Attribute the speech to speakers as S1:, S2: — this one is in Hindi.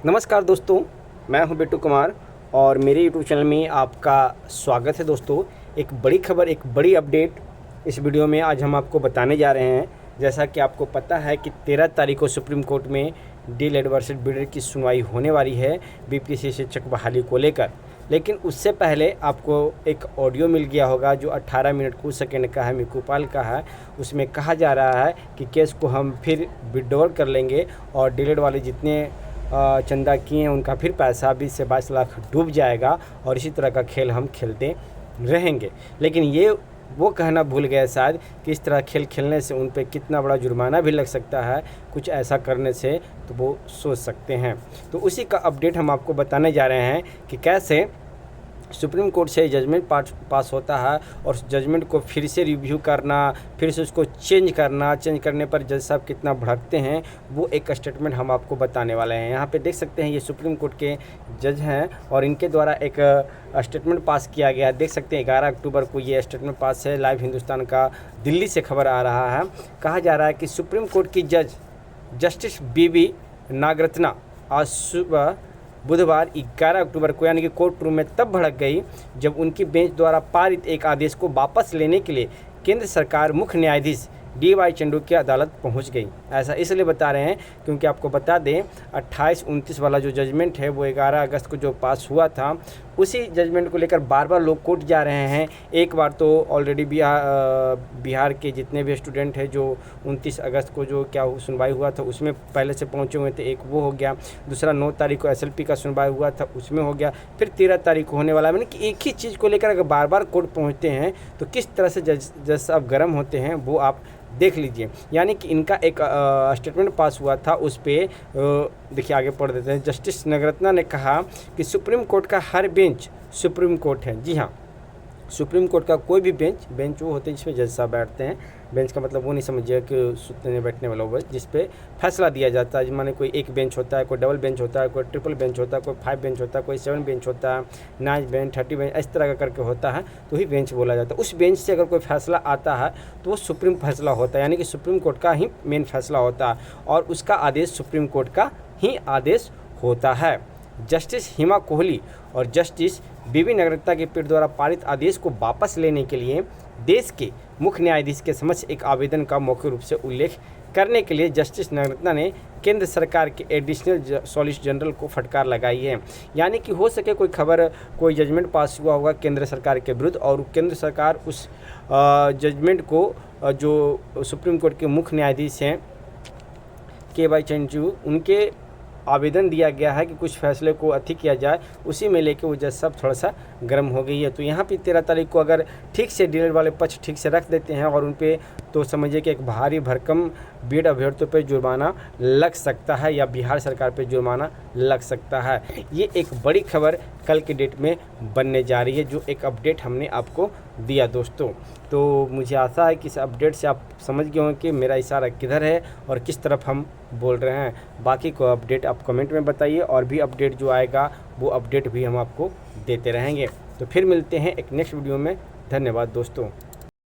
S1: नमस्कार दोस्तों, मैं हूं बिट्टू कुमार और मेरे यूट्यूब चैनल में आपका स्वागत है। दोस्तों, एक बड़ी खबर, एक बड़ी अपडेट इस वीडियो में आज हम आपको बताने जा रहे हैं। जैसा कि आपको पता है कि 13 तारीख को सुप्रीम कोर्ट में डील एडवर्सेट बिल्डर की सुनवाई होने वाली है बीपीएससी शिक्षक बहाली को लेकर। लेकिन उससे पहले आपको एक ऑडियो मिल गया होगा जो 18 मिनट कुछ सेकेंड का है, मिकुपाल का है। उसमें कहा जा रहा है कि केस को हम फिर विड्रॉल कर लेंगे और डीलेड वाले जितने चंदा किए हैं उनका फिर पैसा 20 से 22 लाख डूब जाएगा और इसी तरह का खेल हम खेलते रहेंगे। लेकिन ये वो कहना भूल गए शायद कि इस तरह खेल खेलने से उन पे कितना बड़ा जुर्माना भी लग सकता है। कुछ ऐसा करने से तो वो सोच सकते हैं। तो उसी का अपडेट हम आपको बताने जा रहे हैं कि कैसे सुप्रीम कोर्ट से जजमेंट पास होता है और जजमेंट को फिर से रिव्यू करना, फिर से उसको चेंज करने पर जज साहब कितना भड़कते हैं, वो एक स्टेटमेंट हम आपको बताने वाले हैं। यहाँ पे देख सकते हैं ये सुप्रीम कोर्ट के जज हैं और इनके द्वारा एक स्टेटमेंट पास किया गया। देख सकते हैं 11 अक्टूबर को ये स्टेटमेंट पास है। लाइव हिंदुस्तान का दिल्ली से खबर आ रहा है। कहा जा रहा है कि सुप्रीम कोर्ट की जज जस्टिस बीबी नागरत्ना आज सुबह बुधवार 11 अक्टूबर को यानी कि कोर्ट रूम में तब भड़क गई जब उनकी बेंच द्वारा पारित एक आदेश को वापस लेने के लिए केंद्र सरकार मुख्य न्यायाधीश DY चंडू की अदालत पहुंच गई। ऐसा इसलिए बता रहे हैं क्योंकि आपको बता दें 28-29 वाला जो जजमेंट है वो 11 अगस्त को जो पास हुआ था, उसी जजमेंट को लेकर बार बार लोग कोर्ट जा रहे हैं। एक बार तो ऑलरेडी बिहार के जितने भी स्टूडेंट हैं जो 29 अगस्त को जो क्या सुनवाई हुआ था उसमें पहले से पहुंचे हुए थे, एक वो हो गया। दूसरा 9 तारीख को SLP का सुनवाई हुआ था, उसमें हो गया। फिर 13 तारीख को होने वाला है। यानी कि एक ही चीज़ को लेकर अगर बार बार कोर्ट पहुँचते हैं तो किस तरह से जज साहब गर्म होते हैं वो आप देख लीजिए। यानी कि इनका एक स्टेटमेंट पास हुआ था, उस पर देखिए आगे पढ़ देते हैं। जस्टिस नागरत्ना ने कहा कि सुप्रीम कोर्ट का हर बेंच सुप्रीम कोर्ट है। जी हाँ, सुप्रीम कोर्ट का कोई भी बेंच वो होते हैं जिसमें जज साहब बैठते हैं। बेंच का मतलब वो नहीं समझिए कि सुतने बैठने वाला वो, जिस पे फैसला दिया जाता है। माने कोई एक बेंच होता है, कोई डबल बेंच होता है, कोई ट्रिपल बेंच होता है, कोई 5 बेंच होता है, कोई 7 बेंच होता है, 9 बेंच, 30 बेंच, इस तरह का करके होता है तो ही बेंच बोला जाता है। उस बेंच से अगर कोई फैसला आता है तो वो सुप्रीम फैसला होता है, यानी कि सुप्रीम कोर्ट का ही मेन फैसला होता है और उसका आदेश सुप्रीम कोर्ट का ही आदेश होता है। जस्टिस हिमा कोहली और जस्टिस बीबी नागरत्ना की पीठ द्वारा पारित आदेश को वापस लेने के लिए देश के मुख्य न्यायाधीश के समक्ष एक आवेदन का मौखिक रूप से उल्लेख करने के लिए जस्टिस नागरत्ना ने केंद्र सरकार के एडिशनल सॉलिसिटर जनरल को फटकार लगाई है। यानी कि हो सके कोई खबर, कोई जजमेंट पास हुआ होगा केंद्र सरकार के विरुद्ध और केंद्र सरकार उस जजमेंट को जो सुप्रीम कोर्ट के मुख्य न्यायाधीश हैं DY चंडू, उनके आवेदन दिया गया है कि कुछ फैसले को अति किया जाए, उसी में लेके वो जज साहब थोड़ा सा गर्म हो गई है। तो यहाँ पे 13 तारीख को अगर ठीक से डीलर वाले पक्ष ठीक से रख देते हैं और उन पे तो समझिए कि एक भारी भरकम बीड अभ्यर्थियों पे जुर्माना लग सकता है या बिहार सरकार पे जुर्माना लग सकता है। ये एक बड़ी खबर कल के डेट में बनने जा रही है, जो एक अपडेट हमने आपको दिया दोस्तों। तो मुझे आशा है कि इस अपडेट से आप समझ गए होंगे कि मेरा इशारा किधर है और किस तरफ हम बोल रहे हैं। बाकी को अपडेट आप कमेंट में बताइए और भी अपडेट जो आएगा वो अपडेट भी हम आपको देते रहेंगे। तो फिर मिलते हैं एक नेक्स्ट वीडियो में। धन्यवाद दोस्तों।